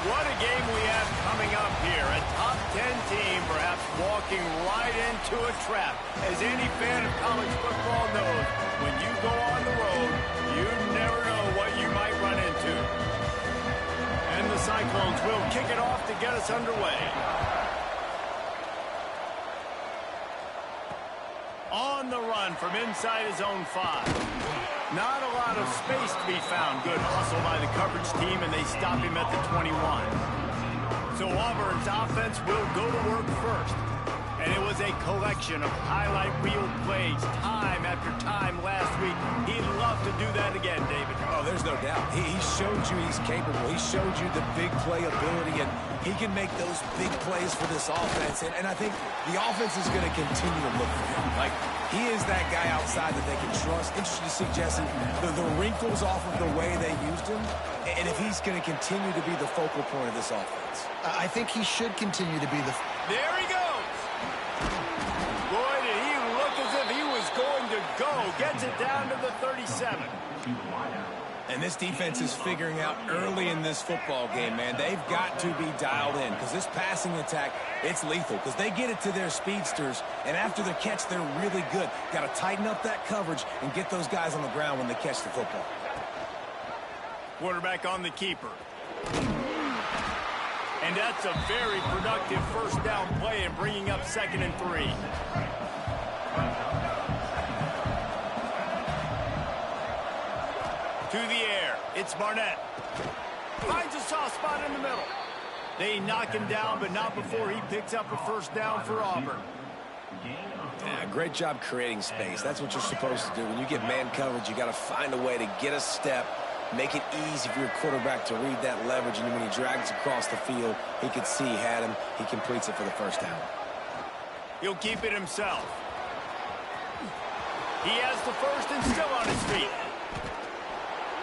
What a game we have coming up here. A top 10 team perhaps walking right into a trap. As any fan of college football knows, when you go on the road, you never know what you might run into. And the Cyclones will kick it off to get us underway. On the run from inside his own 5. Not a lot of space to be found. Good hustle by the coverage team, and they stop him at the 21. So Auburn's offense will go to work first. And it was a collection of highlight reel plays time after time last week. He'd love to do that again, David. Oh, there's no doubt. He showed you he's capable. He showed you the big play ability, and he can make those big plays for this offense. And I think the offense is going to continue to look for him. Like, he is that guy outside that they can trust. Interesting to see, Jesse, the wrinkles off of the way they used him, and if he's going to continue to be the focal point of this offense. I think he should continue to be the... There he goes. Boy, did he look as if he was going to go. Gets it down to the 37. And this defense is figuring out early in this football game, man. They've got to be dialed in because this passing attack, it's lethal because they get it to their speedsters, and after the catch, they're really good. Got to tighten up that coverage and get those guys on the ground when they catch the football. Quarterback on the keeper. And that's a very productive first down play and bringing up 2nd and 3. To the air, it's Barnett. Finds a soft spot in the middle. They knock him down, but not before he picks up a first down for Auburn. Yeah, great job creating space. That's what you're supposed to do. When you get man coverage, you got to find a way to get a step, make it easy for your quarterback to read that leverage, and when he drags across the field, he could see he had him. He completes it for the first down. He'll keep it himself. He has the first and still on his feet.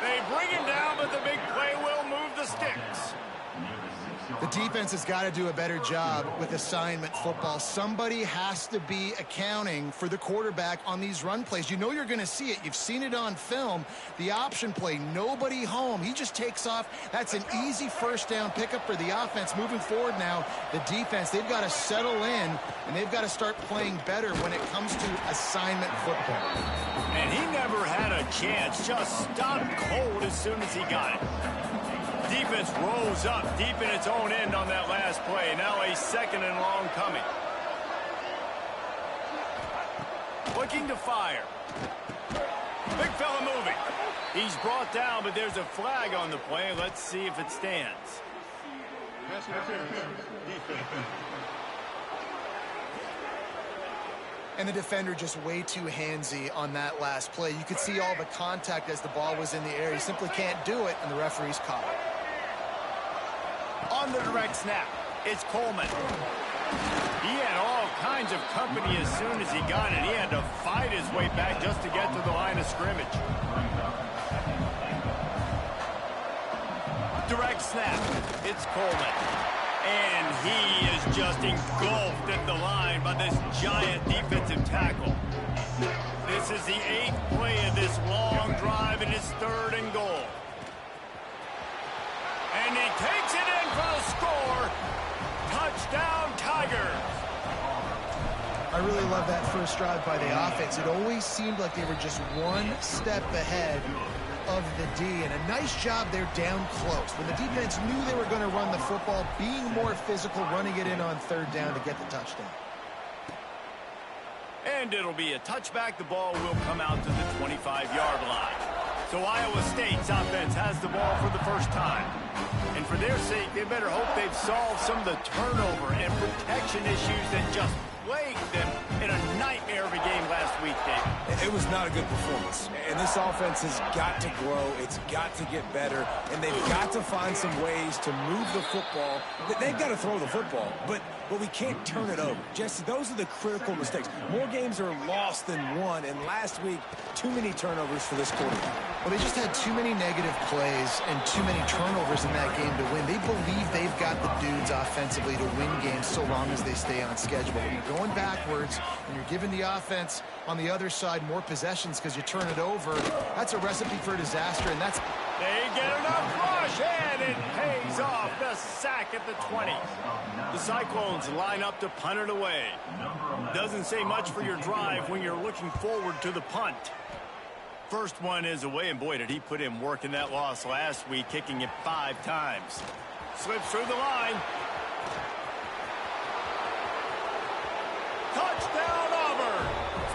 They bring him down, but the big play will move the sticks. The defense has got to do a better job with assignment football. Somebody has to be accounting for the quarterback on these run plays. You know you're going to see it. You've seen it on film. The option play, nobody home. He just takes off. That's an easy first down pickup for the offense. Moving forward now, the defense, they've got to settle in, and they've got to start playing better when it comes to assignment football. And he never had a chance. Just stopped cold as soon as he got it. Defense rose up deep in its own end on that last play. Now a 2nd and long coming. Looking to fire. Big fella moving. He's brought down, but there's a flag on the play. Let's see if it stands. And the defender just way too handsy on that last play. You could see all the contact as the ball was in the air. He simply can't do it, and the referee's caught it. On the direct snap, it's Coleman. He had all kinds of company as soon as he got it. He had to fight his way back just to get to the line of scrimmage. Direct snap, it's Coleman. And he is just engulfed at the line by this giant defensive tackle. This is the 8th play of this long drive, and it's 3rd and goal. And he takes it in for the score. Touchdown, Tigers. I really love that first drive by the offense. It always seemed like they were just one step ahead of the D, and a nice job there down close. When the defense knew they were going to run the football, being more physical, running it in on 3rd down to get the touchdown. And it'll be a touchback. The ball will come out to the 25-yard line. So Iowa State's offense has the ball for the first time. And for their sake, they better hope they've solved some of the turnover and protection issues that just plagued them in a nightmare of a game last week, Dave. It was not a good performance. And this offense has got to grow. It's got to get better. And they've got to find some ways to move the football. They've got to throw the football, but we can't turn it over. Jesse, those are the critical mistakes. More games are lost than won, and last week, too many turnovers for this quarterback. Well, they just had too many negative plays and too many turnovers in that game to win. They believe they've got the dudes offensively to win games so long as they stay on schedule. When you're going backwards and you're giving the offense on the other side more possessions because you turn it over, that's a recipe for disaster, and that's... They get enough rush. rush, and it pays off. The sack at the 20. The Cyclones line up to punt it away. Doesn't say much for your drive when you're looking forward to the punt. First one is away, and boy, did he put in work in that loss last week, kicking it 5 times. Slips through the line. Touchdown, Auburn!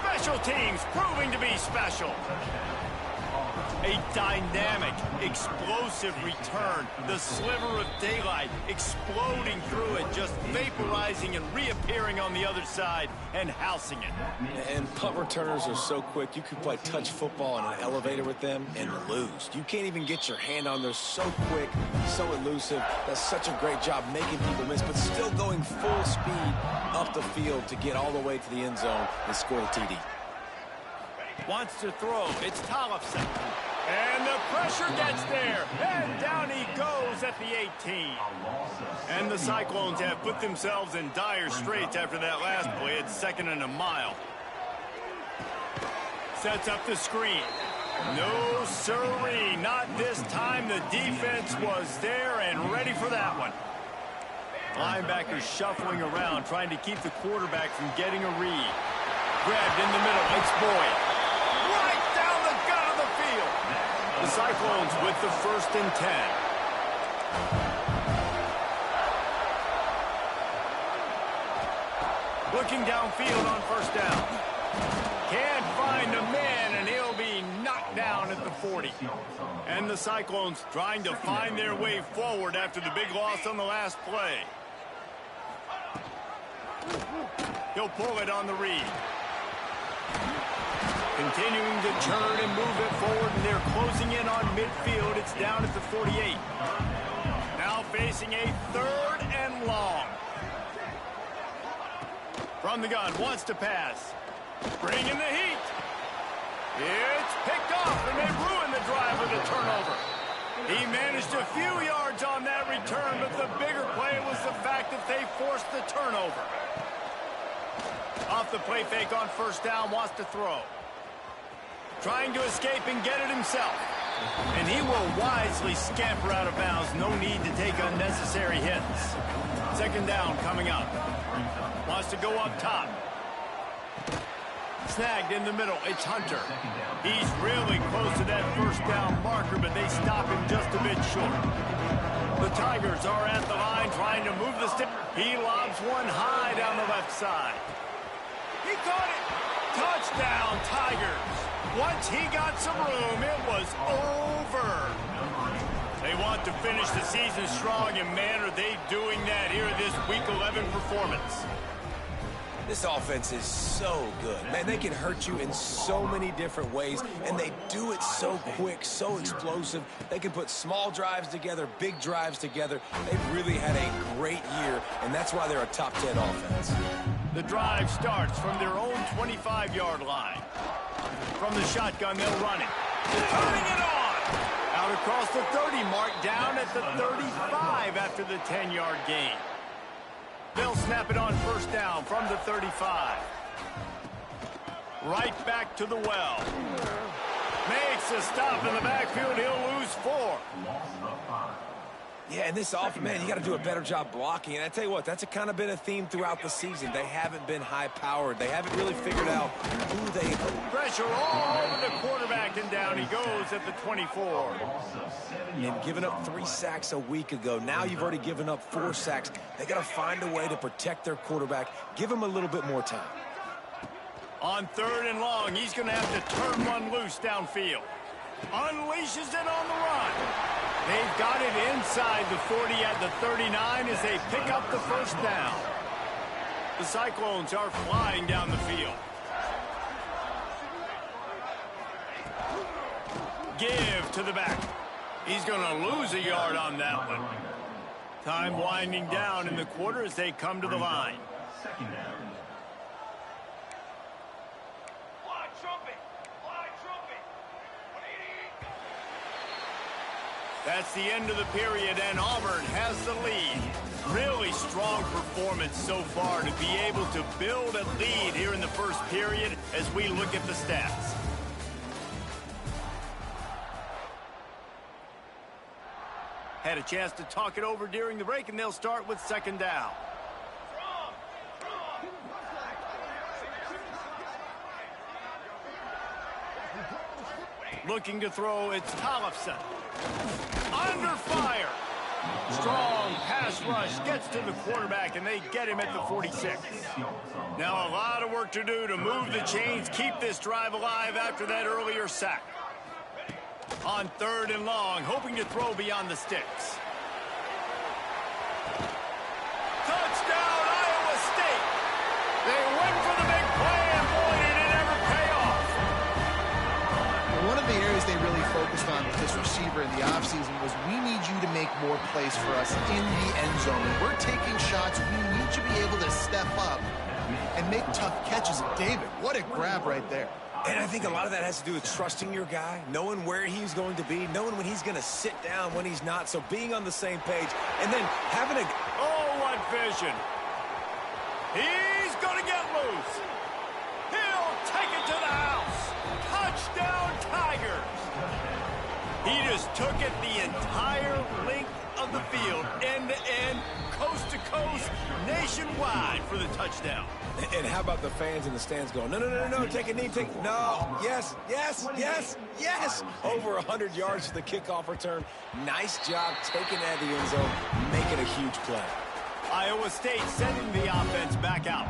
Special teams proving to be special. A dynamic, explosive return. The sliver of daylight exploding through it, just vaporizing and reappearing on the other side and housing it. And punt returners are so quick. You could play touch football in an elevator with them and lose. You can't even get your hand on. They're so quick, so elusive. That's such a great job making people miss, but still going full speed up the field to get all the way to the end zone and score the TD. Wants to throw. It's Tollefson. And the pressure gets there. And down he goes at the 18. And the Cyclones have put themselves in dire straits after that last play. It's 2nd and a mile. Sets up the screen. No siree. Not this time. The defense was there and ready for that one. Linebackers shuffling around, trying to keep the quarterback from getting a read. Grabbed in the middle. It's Boyd. Right down the gut of the field. The Cyclones with the 1st and 10. Looking downfield on 1st down. Can't find a man, and he'll be knocked down at the 40. And the Cyclones trying to find their way forward after the big loss on the last play. He'll pull it on the read. Continuing to turn and move it forward, and they're closing in on midfield. It's down at the 48. Now facing a 3rd and long. From the gun, wants to pass. Bringing the heat. It's picked off, and they ruin the drive with a turnover. He managed a few yards on that return, but the bigger play was the fact that they forced the turnover. Off the play fake on 1st down, wants to throw. Trying to escape and get it himself. And he will wisely scamper out of bounds. No need to take unnecessary hits. 2nd down coming up. Wants to go up top. Snagged in the middle. It's Hunter. He's really close to that 1st down marker, but they stop him just a bit short. The Tigers are at the line trying to move the stick. He lobs one high down the left side. He caught it. Touchdown, Tigers. Once he got some room, it was over. They want to finish the season strong, and man, are they doing that here in this Week 11 performance. This offense is so good. Man, they can hurt you in so many different ways, and they do it so quick, so explosive. They can put small drives together, big drives together. They've really had a great year, and that's why they're a top 10 offense. The drive starts from their own 25-yard line. From the shotgun, they'll run it. Turning it on! Out across the 30 mark, down at the 35 after the 10-yard gain. They'll snap it on 1st down from the 35. Right back to the well. Makes a stop in the backfield. He'll lose 4. Yeah, and this offense, man, you got to do a better job blocking. And I tell you what, that's kind of been a theme throughout the season. They haven't been high-powered. They haven't really figured out who they are. Pressure all over the quarterback, and down he goes at the 24. And giving up 3 sacks a week ago. Now you've already given up 4 sacks. They got to find a way to protect their quarterback. Give him a little bit more time. On 3rd and long, he's going to have to turn one loose downfield. Unleashes it on the run. They've got it inside the 40 at the 39 as they pick up the 1st down. The Cyclones are flying down the field. Give to the back. He's going to lose a yard on that one. Time winding down in the quarter as they come to the line. That's the end of the period, and Auburn has the lead. Really strong performance so far to be able to build a lead here in the 1st period as we look at the stats. Had a chance to talk it over during the break, and they'll start with second down. Looking to throw, it's Tollefson. Under fire. Strong pass rush gets to the quarterback, and they get him at the 46. Now a lot of work to do to move the chains, keep this drive alive after that earlier sack. On third and long, hoping to throw beyond the sticks. Touchdown, Iowa State! They went for the big play, and boy, did it ever pay off. One of the areas they really focused on with this receiver in the offseason was, we need you to make more plays for us in the end zone. When we're taking shots, we need you to be able to step up and make tough catches. David, what a grab right there. And I think a lot of that has to do with trusting your guy, knowing where he's going to be, knowing when he's going to sit down, when he's not. So being on the same page, and then having a... Oh, what vision. He's going to get loose. He'll take it to the house. Touchdown, Tigers. He just took it the entire length of the field, end to end, coast to coast, nationwide for the touchdown. And how about the fans in the stands going, no, no, no, no, take a knee, no, yes, yes, yes, yes. Over 100 yards to the kickoff return. Nice job taking that to the end zone, making a huge play. Iowa State sending the offense back out.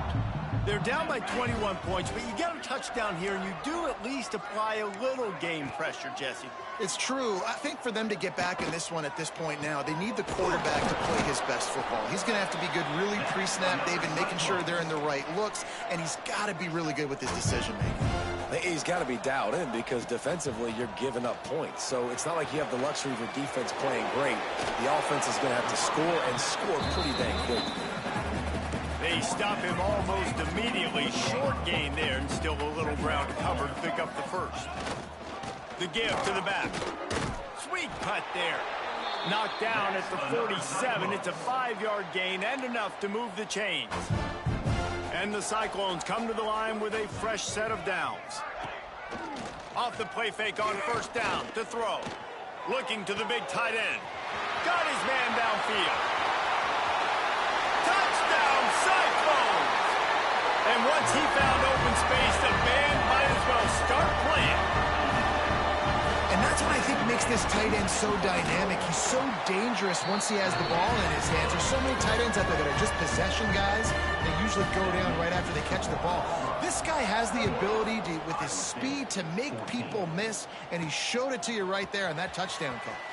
They're down by 21 points, but you get a touchdown here, and you do at least apply a little game pressure, Jesse. It's true. I think for them to get back in this one at this point now, they need the quarterback to play his best football. He's going to have to be good really pre-snap, David, making sure they're in the right looks, and he's got to be really good with his decision-making. He's got to be dialed in because defensively you're giving up points. So it's not like you have the luxury of your defense playing great. The offense is going to have to score and score pretty dang quick. They stop him almost immediately. Short gain there, and still a little ground to cover to pick up the first. The give to the back. Sweet cut there. Knocked down at the 47. It's a 5-yard gain and enough to move the chains. And the Cyclones come to the line with a fresh set of downs. Off the play fake on first down to throw. Looking to the big tight end. Got his man downfield. Touchdown, Cyclones! And once he found open space, the band might as well start playing. And that's what I think makes this tight end so dynamic. He's so dangerous once he has the ball in his hands. There's so many tight ends out there that are just possession guys. They usually go down right after they catch the ball. This guy has the ability to, with his speed, to make people miss, and he showed it to you right there on that touchdown catch.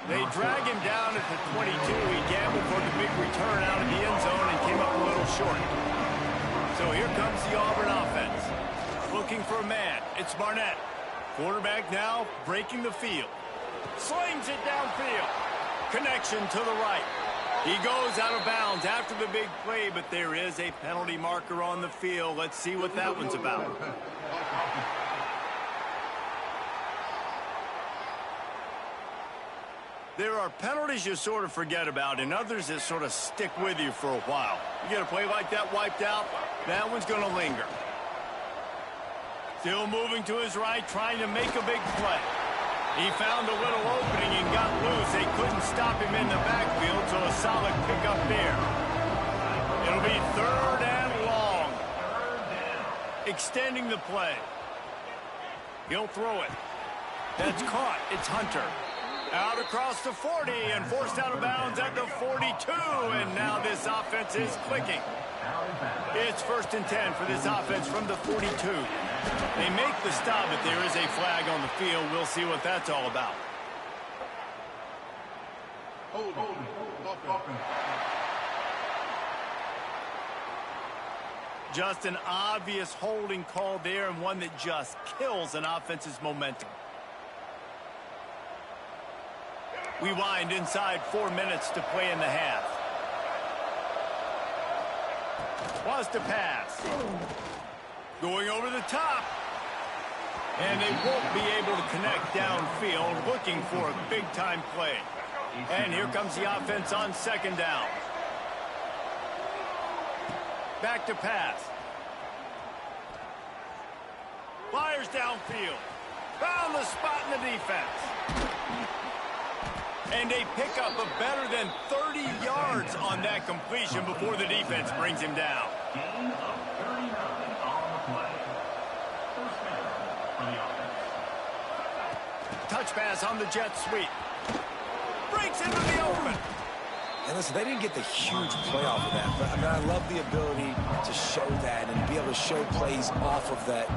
They drag him down at the 22. He gambled for the big return out of the end zone and came up a little short. So here comes the Auburn offense. Looking for a man. It's Barnett. Quarterback now breaking the field. Slings it downfield. Connection to the right. He goes out of bounds after the big play, but there is a penalty marker on the field. Let's see what that one's about. There are penalties you sort of forget about and others that sort of stick with you for a while. You get a play like that wiped out, that one's going to linger. Still moving to his right, trying to make a big play. He found a little opening and got loose. They couldn't stop him in the backfield, so a solid pickup there. It'll be third and long. Extending the play. He'll throw it. That's caught. It's Hunter. Out across the 40 and forced out of bounds at the 42. And now this offense is clicking. It's 1st and 10 for this offense from the 42. They make the stop, but there is a flag on the field. We'll see what that's all about. Just an obvious holding call there, and one that just kills an offense's momentum. We wind inside 4 minutes to play in the half. Wants to pass. Going over the top. And they won't be able to connect downfield, looking for a big-time play. And here comes the offense on second down. Back to pass. Fires downfield. Found the spot in the defense. And a pickup of better than 30 yards on that completion before the defense brings him down. Gain of 39 on the play. First down for the offense. Touch pass on the jet sweep. Breaks into the open. And listen, they didn't get the huge play off of that, but I mean, I love the ability to show that and be able to show plays off of that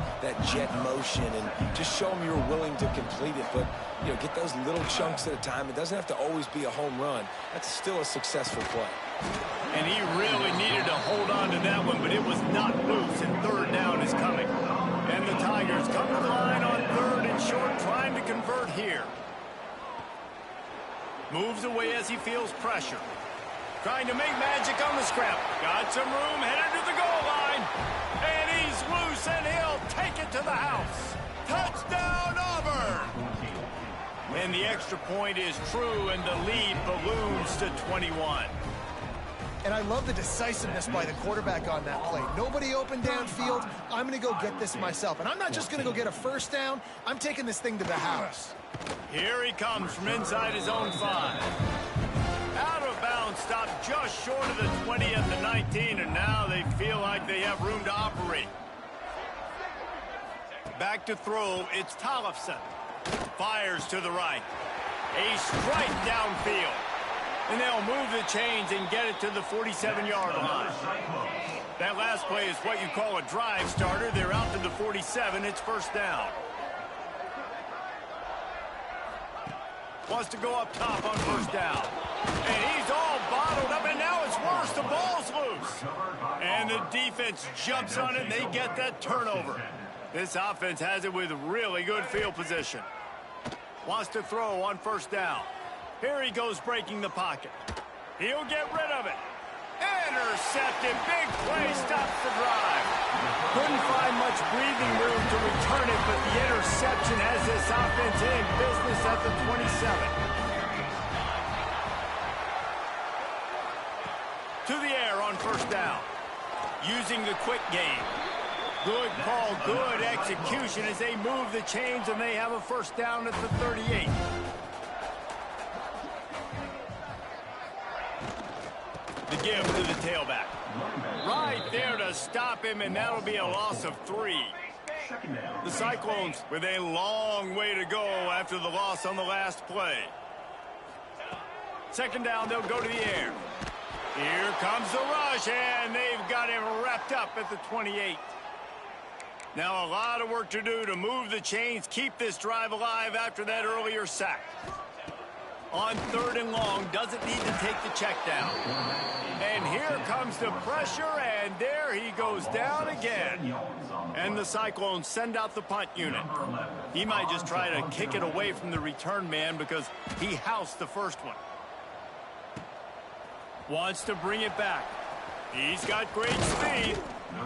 jet motion and just show them you're willing to complete it. But, you know, get those little chunks at a time. It doesn't have to always be a home run. That's still a successful play. And he really needed to hold on to that one, but it was not loose, and third down is coming. And the Tigers come to the line on third and short, trying to convert here. Moves away as he feels pressure. Trying to make magic on the scrap. Got some room, headed to the goal line. And he's loose, and he'll take it to the house. Touchdown, Auburn! And the extra point is true, and the lead balloons to 21. And I love the decisiveness by the quarterback on that play. Nobody open downfield. I'm going to go get this myself. And I'm not just going to go get a first down. I'm taking this thing to the house. Here he comes from inside his own 5. Out of bounds, stopped just short of the 20 at the 19, and now they feel like they have room to operate. Back to throw, it's Tollefson. Fires to the right. A strike downfield. And they'll move the chains and get it to the 47-yard line. That last play is what you call a drive starter. They're out to the 47. It's first down. Wants to go up top on first down. And he's all bottled up, and now it's worse. The ball's loose. And the defense jumps on it, and they get that turnover. This offense has it with really good field position. Wants to throw on first down. Here he goes breaking the pocket. He'll get rid of it. Intercepted. Big play. Stops the drive. Couldn't find much breathing room to return it, but the interception has this offense in business at the 27. To the air on first down. Using the quick game. Good call, good execution as they move the chains, and they have a first down at the 38. The give to the tailback. Right there to stop him, and that'll be a loss of 3. The Cyclones with a long way to go after the loss on the last play. Second down, they'll go to the air. Here comes the rush, and they've got him wrapped up at the 28. Now a lot of work to do to move the chains, keep this drive alive after that earlier sack. On third and long, doesn't need to take the check down. And here comes the pressure, and there he goes down again. And the Cyclones send out the punt unit. He might just try to kick it away from the return man because he housed the first one. Wants to bring it back. He's got great speed.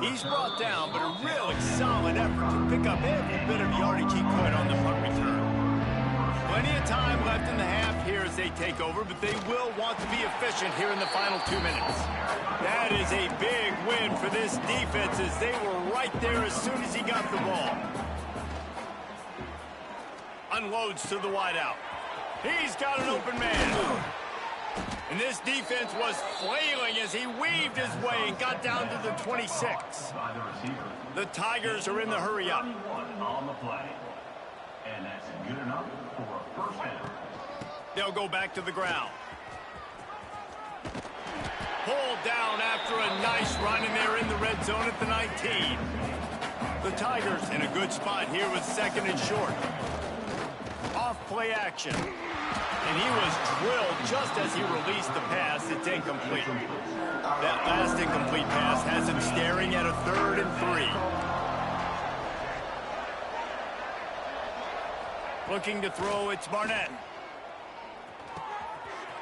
He's brought down, but a really solid effort to pick up every bit of yardage he could on the punt return. Plenty of time left in the half here as they take over, but they will want to be efficient here in the final 2 minutes. That is a big win for this defense as they were right there as soon as he got the ball. Unloads to the wideout. He's got an open man. And this defense was flailing as he weaved his way and got down to the 26. The Tigers are in the hurry-up. On the play. And that's good enough for a first down. They'll go back to the ground. Pulled down after a nice run, and they're in the red zone at the 19. The Tigers in a good spot here with second and short. Off play action. And he was drilled just as he released the pass. It's incomplete. That last incomplete pass has him staring at a 3rd and 3. Looking to throw, it's Barnett.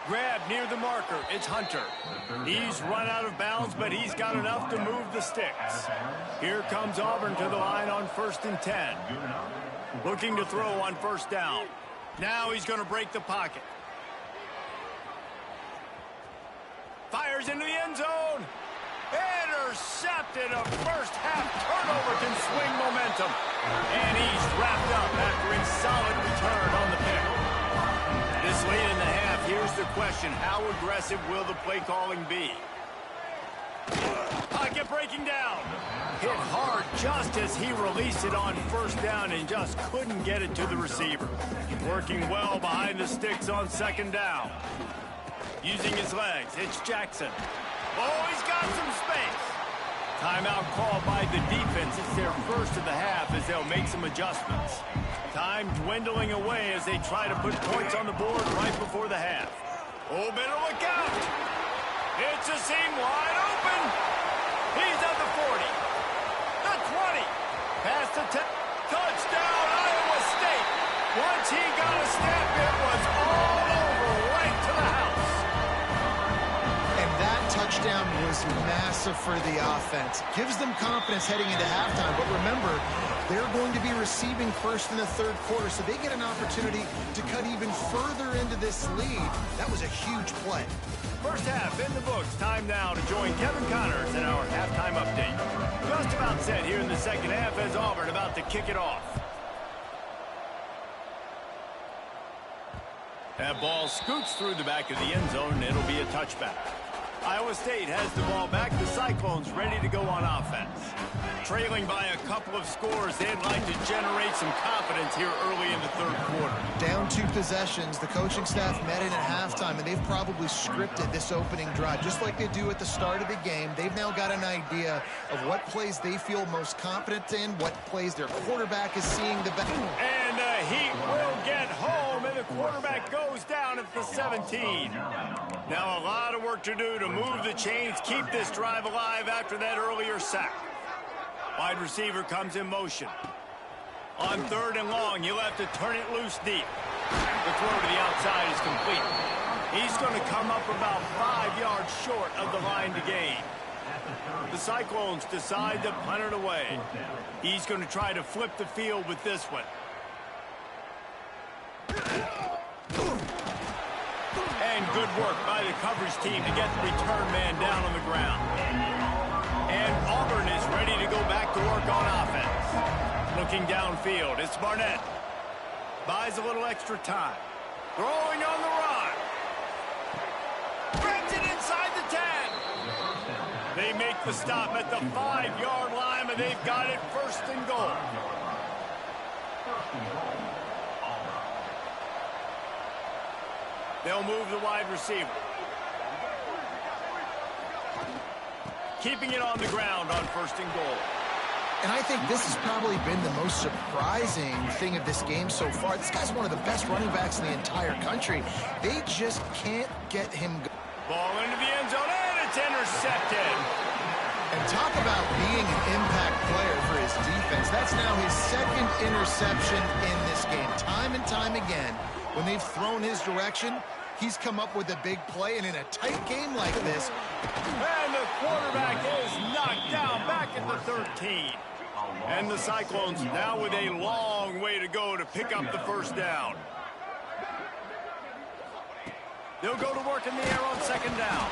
Grab near the marker, it's Hunter. He's run out of bounds, but he's got enough to move the sticks. Here comes Auburn to the line on 1st and 10. Looking to throw on first down. Now he's going to break the pocket. Fires into the end zone. Intercepted. A first half turnover can swing momentum. And he's wrapped up after a solid return on the pick. This late in the half, here's the question. How aggressive will the play calling be? Pocket breaking down. Hit hard just as he released it on first down and just couldn't get it to the receiver. Working well behind the sticks on second down. Using his legs, it's Jackson. Oh, he's got some space. Timeout called by the defense. It's their first of the half as they'll make some adjustments. Time dwindling away as they try to put points on the board right before the half. Oh, better look out. It's a seam wide open. He's at the 40. The 20. Past the 10. Touchdown, Iowa State. Once he got a step, it was all over right to the house. And that touchdown was massive for the offense. Gives them confidence heading into halftime. But remember, they're going to be receiving first in the third quarter, so they get an opportunity to cut even further into this lead. That was a huge play. First half in the books. Time now to join Kevin Connors in our halftime update. Just about set here in the second half as Auburn about to kick it off. That ball scoots through the back of the end zone, and it'll be a touchback. Iowa State has the ball back. The Cyclones ready to go on offense. Trailing by a couple of scores, they'd like to generate some confidence here early in the third quarter. Down 2 possessions, the coaching staff met in at halftime, and they've probably scripted this opening drive, just like they do at the start of the game. They've now got an idea of what plays they feel most confident in, what plays their quarterback is seeing the best. And he will get home, and the quarterback goes down at the 17. Now a lot of work to do to move the chains, keep this drive alive after that earlier sack. Wide receiver comes in motion. On third and long, you'll have to turn it loose deep. The throw to the outside is complete. He's going to come up about 5 yards short of the line to gain. The Cyclones decide to punt it away. He's going to try to flip the field with this one. And good work by the coverage team to get the return man down on the ground. And Auburn is ready to go back to work on offense. Looking downfield, it's Barnett. Buys a little extra time. Throwing on the run. Brings it inside the 10. They make the stop at the 5-yard line, and they've got it first and goal. They'll move the wide receiver. Keeping it on the ground on first and goal. And I think this has probably been the most surprising thing of this game so far. This guy's one of the best running backs in the entire country. They just can't get him going. Ball into the end zone, and it's intercepted. And talk about being an impact player for his defense. That's now his second interception in this game. Time and time again, when they've thrown his direction, he's come up with a big play, and in a tight game like this. And the quarterback is knocked down back at the 13. And the Cyclones now with a long way to go to pick up the first down. They'll go to work in the air on second down.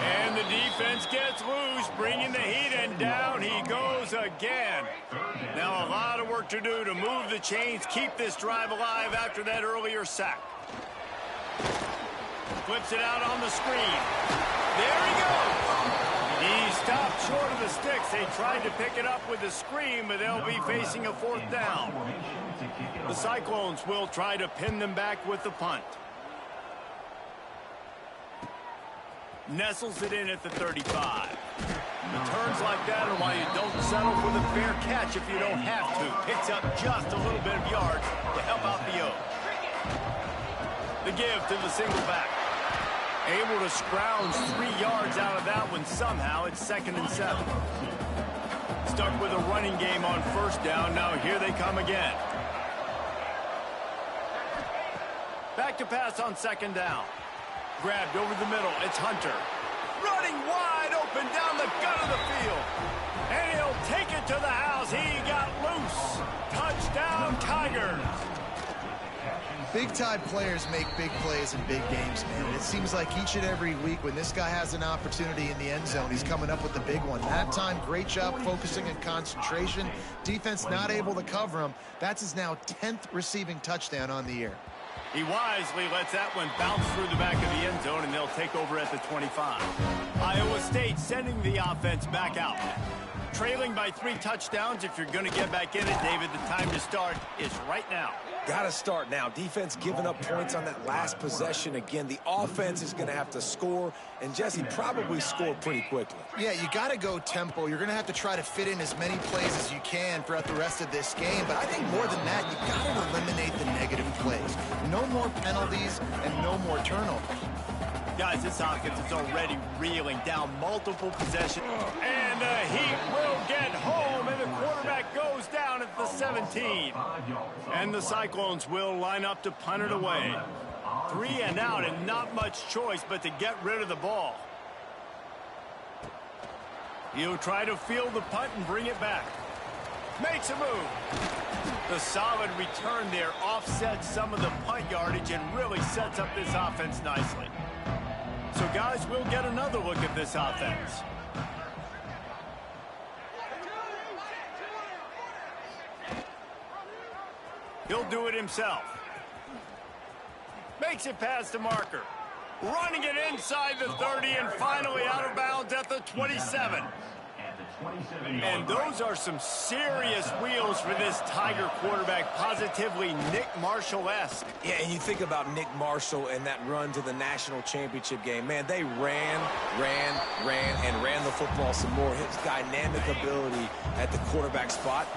And the defense gets loose, bringing the heat, and down he goes again. Now a lot of work to do to move the chains, keep this drive alive after that earlier sack. Flips it out on the screen. There he goes. He stopped short of the sticks. They tried to pick it up with the screen, but they'll be facing a fourth down. The Cyclones will try to pin them back with the punt. Nestles it in at the 35. Returns like that are why you don't settle for the fair catch if you don't have to. Picks up just a little bit of yards to help out the O. The give to the single back. Able to scrounge 3 yards out of that one somehow. It's 2nd and 7. Stuck with a running game on first down. Now here they come again. Back to pass on second down. Grabbed over the middle. It's Hunter. Running wide open down the gut of the field. And he'll take it to the house. He got loose. Touchdown, Tigers. Big-time players make big plays in big games, man. It seems like each and every week when this guy has an opportunity in the end zone, he's coming up with the big one. That time, great job focusing and concentration. Defense not able to cover him. That's his now 10th receiving touchdown on the year. He wisely lets that one bounce through the back of the end zone, and they'll take over at the 25. Iowa State sending the offense back out. Trailing by 3 touchdowns. If you're going to get back in it, David, the time to start is right now. Got to start now. Defense giving up points on that last possession. Again, the offense is going to have to score, and Jesse probably score pretty quickly. Yeah, you got to go tempo. You're going to have to try to fit in as many plays as you can throughout the rest of this game. But I think more than that, you got to eliminate the negative plays. No more penalties and no more turnovers. Guys, this offense is already reeling down multiple possessions. And the Heat will get home, and the quarterback goes down at the 17. And the Cyclones will line up to punt it away. 3 and out, and not much choice but to get rid of the ball. He'll try to field the punt and bring it back. Makes a move. The solid return there offsets some of the punt yardage and really sets up this offense nicely. So, guys, we'll get another look at this offense. He'll do it himself. Makes it past the marker. Running it inside the 30 and finally out of bounds at the 27. And those are some serious wheels for this Tiger quarterback, positively Nick Marshall-esque. Yeah, and you think about Nick Marshall and that run to the national championship game. Man, they ran the football some more. His dynamic ability at the quarterback spot.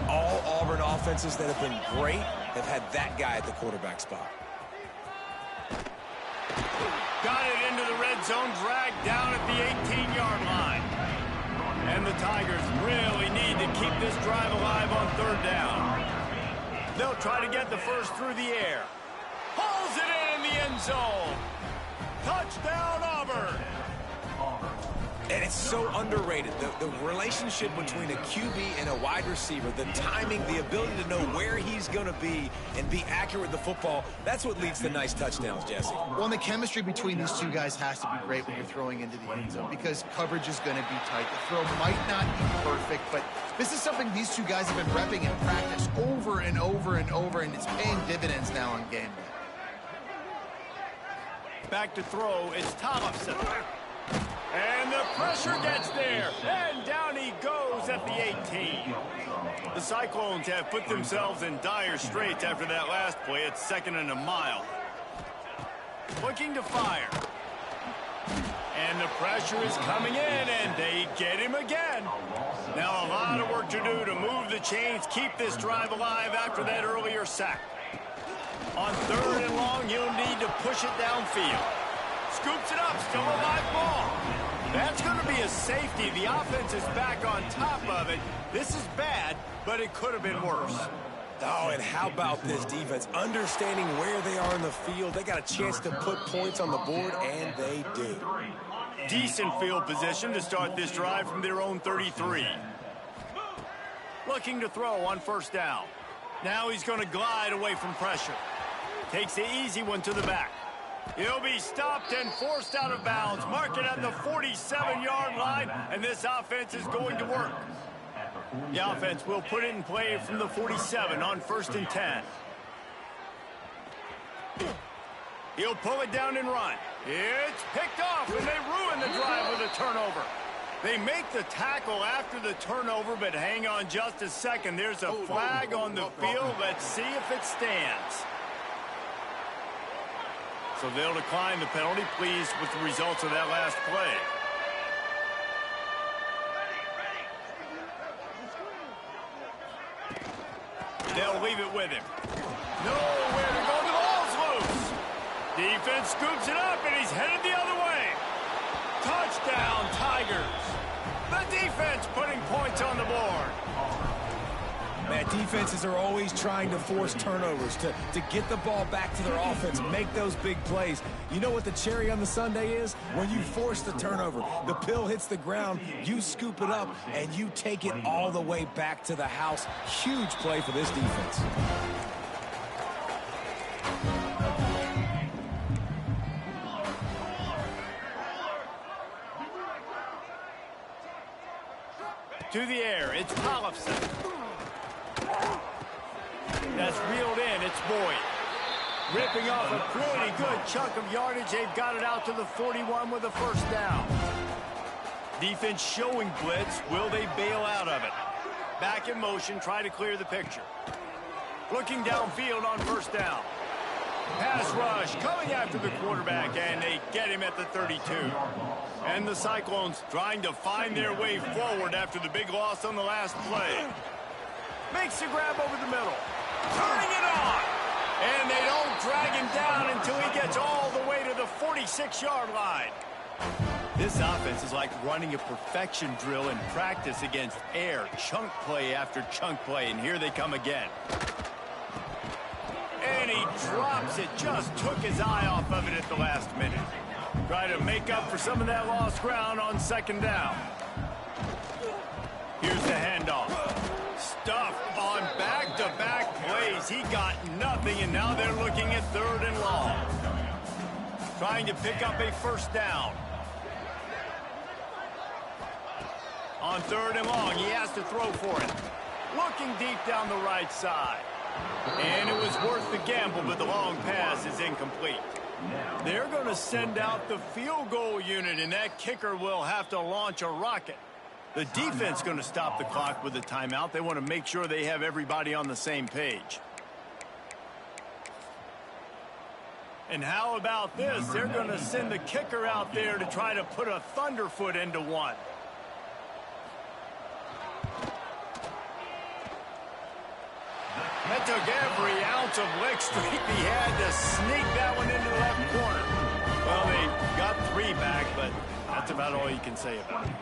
All Auburn offenses that have been great have had that guy at the quarterback spot. Got it into the red zone, dragged down at the 18-yard line. And the Tigers really need to keep this drive alive on 3rd down. They'll try to get the first through the air. Hauls it in the end zone. Touchdown, Auburn. And it's so underrated. The relationship between a QB and a wide receiver, the timing, the ability to know where he's going to be and be accurate with the football, that's what leads to nice touchdowns, Jesse. Well, and the chemistry between these two guys has to be great when you're throwing into the end zone because coverage is going to be tight. The throw might not be perfect, but this is something these two guys have been repping in practice over and over and over, and it's paying dividends now on game day. Back to throw, it's Thompson. And the pressure gets there, and down he goes at the 18. The Cyclones have put themselves in dire straits after that last play. It's 2nd and a mile. Looking to fire. And the pressure is coming in, and they get him again. Now a lot of work to do to move the chains, keep this drive alive after that earlier sack. On 3rd and long, he'll need to push it downfield. Scoops it up, still a live ball. That's going to be a safety. The offense is back on top of it. This is bad, but it could have been worse. Oh, and how about this defense? Understanding where they are in the field. They got a chance to put points on the board, and they do. Decent field position to start this drive from their own 33. Looking to throw on 1st down. Now he's going to glide away from pressure. Takes the easy one to the back. He'll be stopped and forced out of bounds. Mark it at the 47-yard line, and this offense is going to work. The offense will put it in play from the 47 on 1st and 10. He'll pull it down and run. It's picked off, and they ruin the drive with a turnover. They make the tackle after the turnover, but hang on just a second. There's a flag on the field. Let's see if it stands. So they'll decline the penalty, pleased with the results of that last play. They'll leave it with him. Nowhere to go. The ball's loose. Defense scoops it up, and he's headed the other way. Touchdown, Tigers. The defense putting points on the board. Man, defenses are always trying to force turnovers to get the ball back to their offense, make those big plays. You know what the cherry on the sundae is? When you force the turnover, the pill hits the ground, you scoop it up, and you take it all the way back to the house. Huge play for this defense. To the air, it's Tollefson. That's reeled in, it's Boyd. Ripping off a pretty good chunk of yardage. They've got it out to the 41 with a first down. Defense showing blitz. Will they bail out of it? Back in motion, try to clear the picture. Looking downfield on first down. Pass rush coming after the quarterback, and they get him at the 32. And the Cyclones trying to find their way forward after the big loss on the last play. Makes the grab over the middle. Turning it on. And they don't drag him down until he gets all the way to the 46-yard line. This offense is like running a perfection drill in practice against air. Chunk play after chunk play, and here they come again. And he drops it. Just took his eye off of it at the last minute. Try to make up for some of that lost ground on second down. Here's the handoff. Stuffed on back-to-back plays. He got nothing, and now they're looking at third and long. Trying to pick up a first down. On third and long, he has to throw for it. Looking deep down the right side. And it was worth the gamble, but the long pass is incomplete. They're going to send out the field goal unit, and that kicker will have to launch a rocket. The defense going to stop the clock with a timeout. They want to make sure they have everybody on the same page. And how about this? They're going to send the kicker out there to try to put a thunderfoot into one. That took every ounce of leg strength he had to sneak that one into the left corner. Well, they got 3 back, but that's about all you can say about it.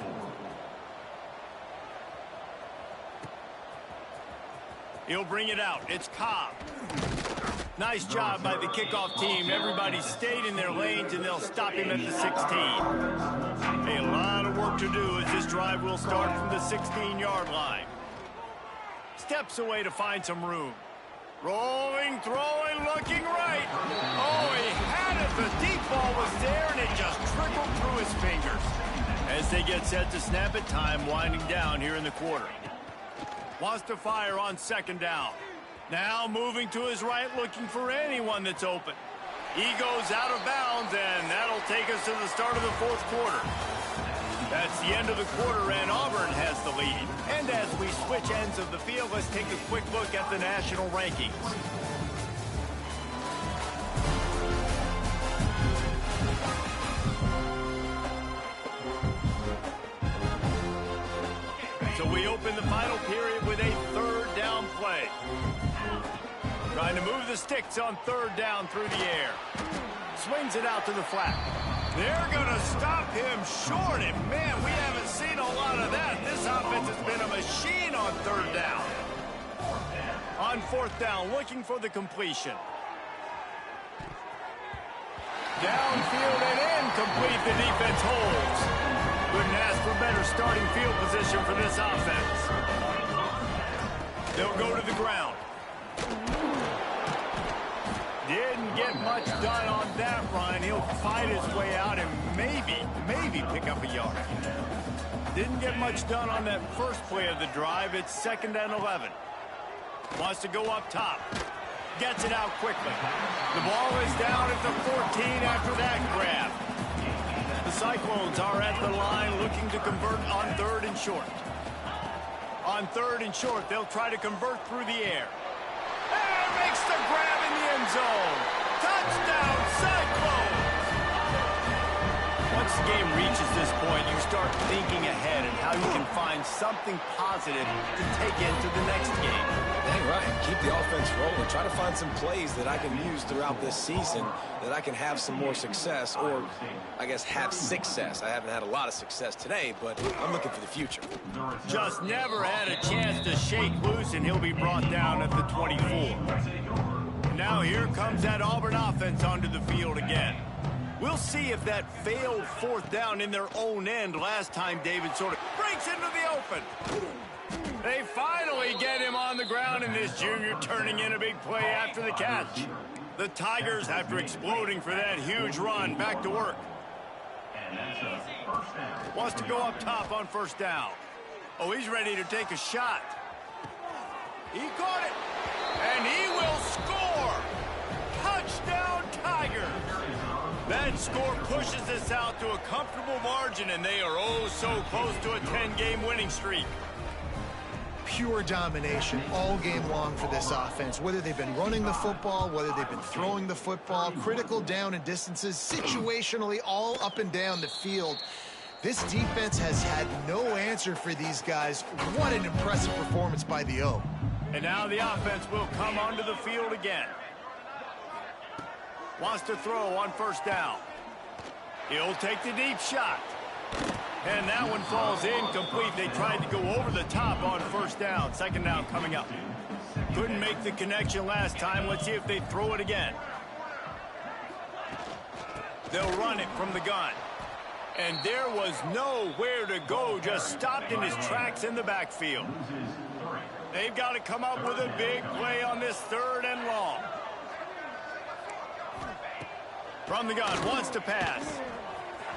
He'll bring it out. It's Cobb. Nice job by the kickoff team. Everybody stayed in their lanes, and they'll stop him at the 16. A lot of work to do as this drive will start from the 16-yard line. Steps away to find some room. Rolling, throwing, looking right. Oh, he had it. The deep ball was there, and it just trickled through his fingers. As they get set to snap it, time winding down here in the quarter. Wants to fire on second down. Now moving to his right, looking for anyone that's open. He goes out of bounds, and that'll take us to the start of the fourth quarter. That's the end of the quarter, and Auburn has the lead. And as we switch ends of the field, let's take a quick look at the national rankings. So we open the final period with a third down play. Trying to move the sticks on third down through the air. Swings it out to the flat. They're going to stop him short, and man, we haven't seen a lot of that. This offense has been a machine on third down. On fourth down, looking for the completion. Downfield and incomplete, the defense holds. Couldn't ask for better starting field position for this offense. They'll go to the ground. Didn't get much done on that run. He'll fight his way out and maybe pick up a yard. Didn't get much done on that first play of the drive. It's 2nd and 11. Wants to go up top. Gets it out quickly. The ball is down at the 14 after that grab. The Cyclones are at the line looking to convert on third and short. On third and short, they'll try to convert through the air. And makes the grab in the end zone. Touchdown, Cyclones! Once the game reaches this point, you start thinking ahead and how you can find something positive to take into the next game. Dang right. Keep the offense rolling. Try to find some plays that I can use throughout this season that I can have some more success, or I guess have success. I haven't had a lot of success today, but I'm looking for the future. Just never had a chance to shake loose, and he'll be brought down at the 24. Now here comes that Auburn offense onto the field again. We'll see if that failed fourth down in their own end last time David sort of breaks into the open. They finally get him on the ground, and this junior turning in a big play after the catch. The Tigers, after exploding for that huge run, back to work. Wants to go up top on first down. Oh, he's ready to take a shot. He caught it, and he will score. Touchdown! That score pushes this out to a comfortable margin, and they are oh so close to a 10-game winning streak. Pure domination all game long for this offense. Whether they've been running the football, whether they've been throwing the football, critical down and distances, situationally all up and down the field. This defense has had no answer for these guys. What an impressive performance by the O. And now the offense will come onto the field again. Wants to throw on first down. He'll take the deep shot. And that one falls incomplete. They tried to go over the top on first down. Second down coming up. Couldn't make the connection last time. Let's see if they throw it again. They'll run it from the gun. And there was nowhere to go. Just stopped in his tracks in the backfield. They've got to come up with a big play on this 3rd and long. From the gun, wants to pass.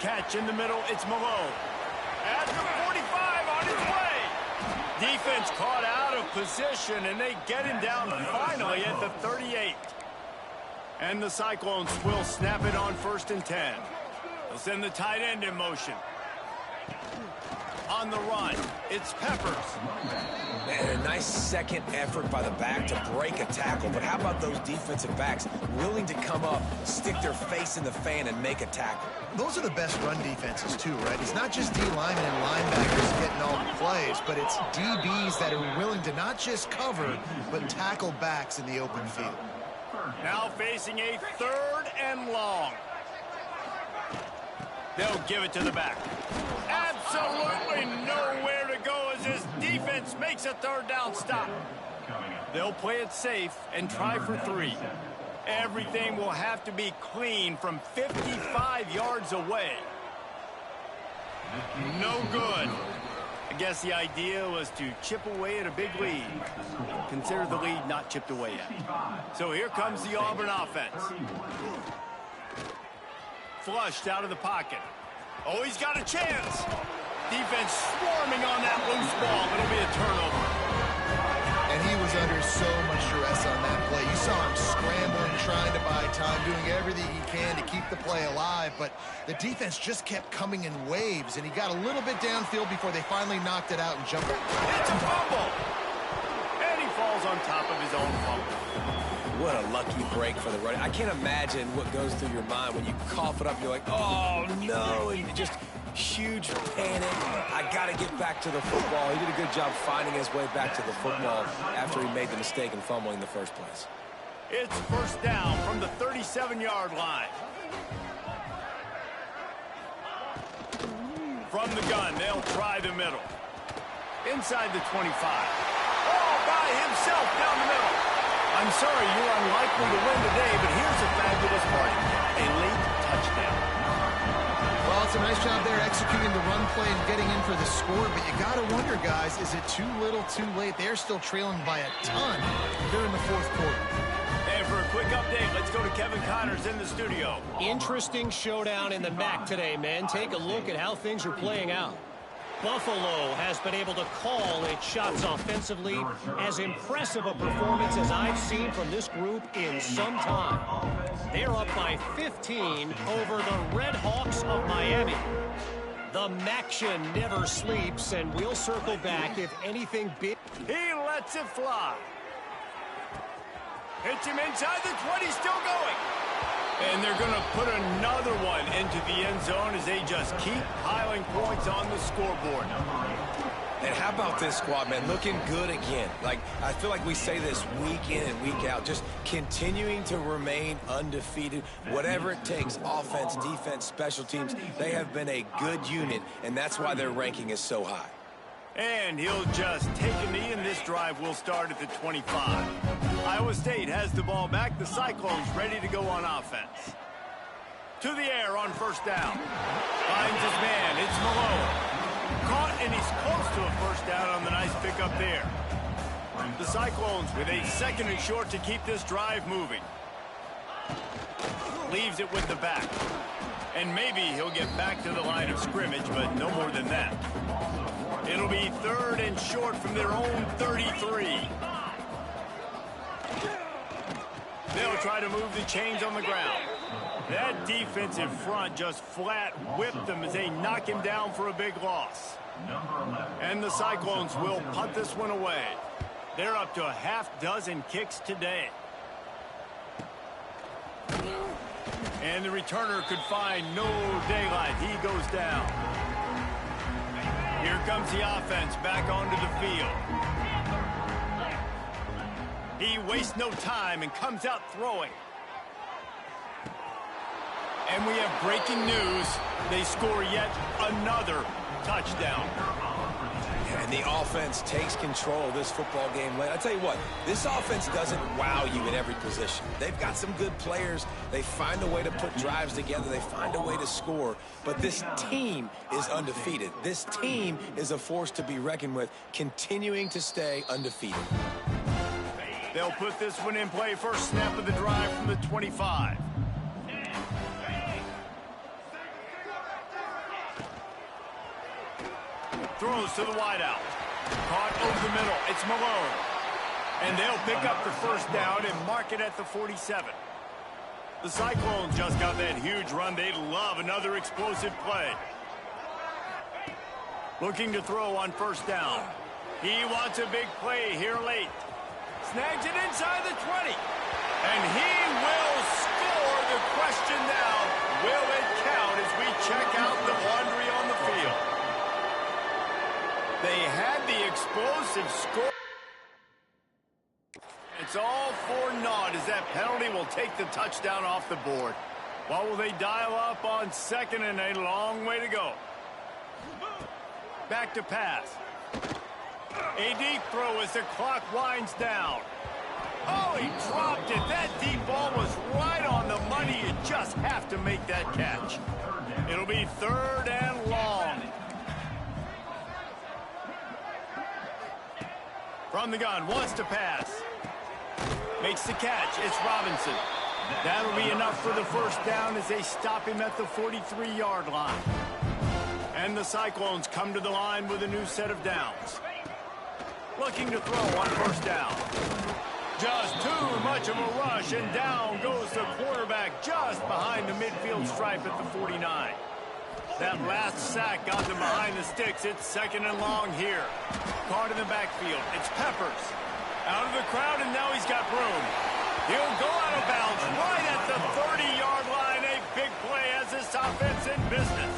Catch in the middle, it's Malone. At the 45, on his way. Defense caught out of position, and they get him down finally at the 38. And the Cyclones will snap it on 1st and 10. They'll send the tight end in motion. On the run, it's Peppers. Man, a nice second effort by the back to break a tackle. But how about those defensive backs willing to come up, stick their face in the fan, and make a tackle? Those are the best run defenses too, right? It's not just D linemen and linebackers getting all the plays, but it's DBs that are willing to not just cover, but tackle backs in the open field. Now facing a 3rd and long. They'll give it to the back. Absolutely nowhere to go as this defense makes a 3rd down stop. They'll play it safe and try for 3. Everything will have to be clean from 55 yards away. No good. I guess the idea was to chip away at a big lead. Consider the lead not chipped away yet. So here comes the Auburn offense. Flushed out of the pocket. Oh, he's got a chance. Defense swarming on that loose ball. It'll be a turnover. And he was under so much stress on that play. You saw him scrambling, trying to buy time, doing everything he can to keep the play alive. But the defense just kept coming in waves, and he got a little bit downfield before they finally knocked it out and jumped. It's a fumble. And he falls on top of his own fumble. What a lucky break for the running. I can't imagine what goes through your mind when you cough it up. You're like, oh, no, and just huge panic. I got to get back to the football. He did a good job finding his way back to the football after he made the mistake in fumbling in the first place. It's first down from the 37-yard line. From the gun, they'll try the middle. Inside the 25. All by himself down the middle. I'm sorry, you're unlikely to win today, but here's a fabulous play. A late touchdown. Well, it's a nice job there executing the run play and getting in for the score, but you got to wonder, guys, is it too little, too late? They're still trailing by a ton during the 4th quarter. And for a quick update, let's go to Kevin Connors in the studio. Interesting showdown in the MAC today, men. Take a look at how things are playing out. Buffalo has been able to call its shots offensively. As impressive a performance as I've seen from this group in some time. They're up by 15 over the Red Hawks of Miami. The Maction never sleeps, and we'll circle back if anything big. He lets it fly. Hits him inside the 20, still going. And they're going to put another one into the end zone as they just keep piling points on the scoreboard. And how about this squad, man? Looking good again. Like, I feel like we say this week in and week out, just continuing to remain undefeated. Whatever it takes, offense, defense, special teams, they have been a good unit, and that's why their ranking is so high. And he'll just take a knee, and this drive will start at the 25. Iowa State has the ball back. The Cyclones ready to go on offense. To the air on first down. Finds his man. It's Malone. Caught, and he's close to a first down on the nice pickup there. The Cyclones with a 2nd and short to keep this drive moving. Leaves it with the back. And maybe he'll get back to the line of scrimmage, but no more than that. It'll be 3rd and short from their own 33. They'll try to move the chains on the ground. That defensive front just flat whipped them as they knock him down for a big loss. And the Cyclones will punt this one away. They're up to a half-dozen kicks today. And the returner could find no daylight. He goes down. Here comes the offense back onto the field. He wastes no time and comes out throwing. And we have breaking news. They score yet another touchdown. And the offense takes control of this football game late. I tell you what, this offense doesn't wow you in every position. They've got some good players. They find a way to put drives together. They find a way to score. But this team is undefeated. This team is a force to be reckoned with, continuing to stay undefeated. They'll put this one in play. First snap of the drive from the 25. Throws to the wideout. Caught over the middle. It's Malone. And they'll pick up the first down and mark it at the 47. The Cyclones just got that huge run. They love another explosive play. Looking to throw on first down. He wants a big play here late. Snags it inside the 20. And he will score. The question now, will it count as we check out the laundry on the field? They had the explosive score. It's all for naught as that penalty will take the touchdown off the board. What will they dial up on second and a long way to go? Back to pass. A deep throw as the clock winds down. Oh, he dropped it. That deep ball was right on the money. You just have to make that catch. It'll be third and long. From the gun, wants to pass. Makes the catch. It's Robinson. That'll be enough for the first down as they stop him at the 43-yard line. And the Cyclones come to the line with a new set of downs. Looking to throw on first down. Just too much of a rush, and down goes the quarterback just behind the midfield stripe at the 49. That last sack got them behind the sticks. It's second and long here. Caught in the backfield. It's Peppers. Out of the crowd, and now he's got room. He'll go out of bounds right at the 30-yard line. A big play as this offense in business.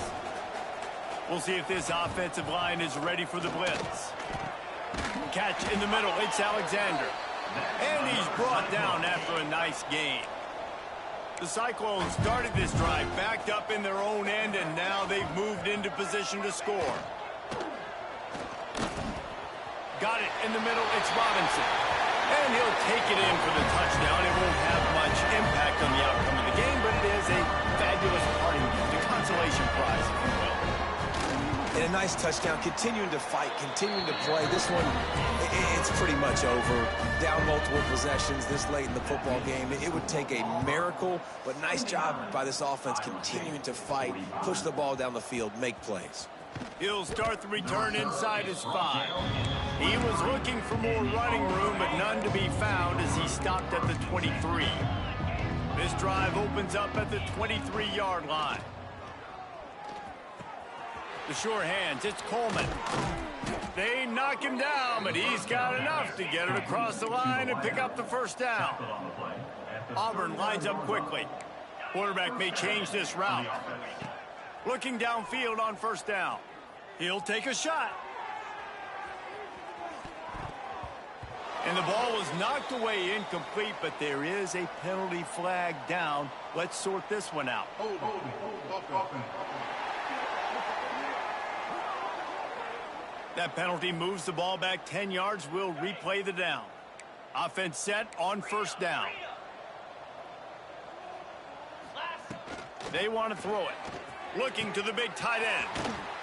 We'll see if this offensive line is ready for the blitz. Catch in the middle. It's Alexander. And he's brought down after a nice gain. The Cyclones started this drive backed up in their own end, and now they've moved into position to score. Got it in the middle. It's Robinson. And he'll take it in for the touchdown. It won't have much impact on the outcome of the game, but it is a fabulous parting gift, a consolation prize, if you will. And a nice touchdown, continuing to fight, continuing to play. This one, it's pretty much over. Down multiple possessions this late in the football game. It would take a miracle, but nice job by this offense continuing to fight, push the ball down the field, make plays. He'll start the return inside his 5. He was looking for more running room, but none to be found as he stopped at the 23. This drive opens up at the 23-yard line. The sure hands, it's Coleman. They knock him down, but he's got enough to get it across the line and pick up the first down. Auburn lines up quickly. Quarterback may change this route. Looking downfield on first down. He'll take a shot. And the ball was knocked away incomplete, but there is a penalty flag down. Let's sort this one out. That penalty moves the ball back 10 yards. We'll replay the down. Offense set on first down. They want to throw it. Looking to the big tight end.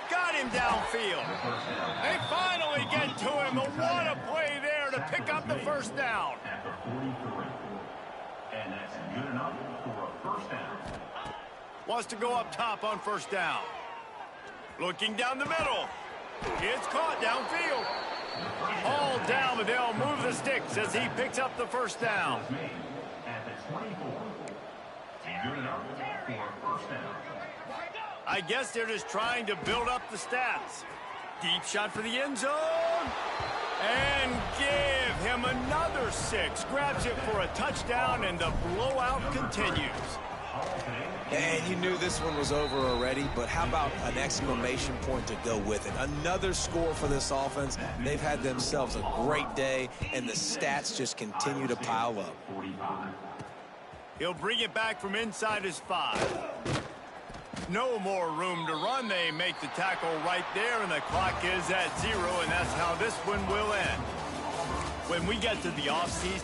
Got him downfield. They finally get to him. And what a play there to pick up the first down. And that's good enough for a first down. Wants to go up top on first down. Looking down the middle. It's caught downfield. All down, but they'll move the sticks as he picks up the first down. At the 24. Good enough I guess they're just trying to build up the stats. Deep shot for the end zone. And give him another 6. Grabs it for a touchdown, and the blowout continues. And you knew this one was over already, but how about an exclamation point to go with it? Another score for this offense. They've had themselves a great day, and the stats just continue to pile up. He'll bring it back from inside his 5. No more room to run. They make the tackle right there, and the clock is at 0, and that's how this one will end. When we get to the offseason,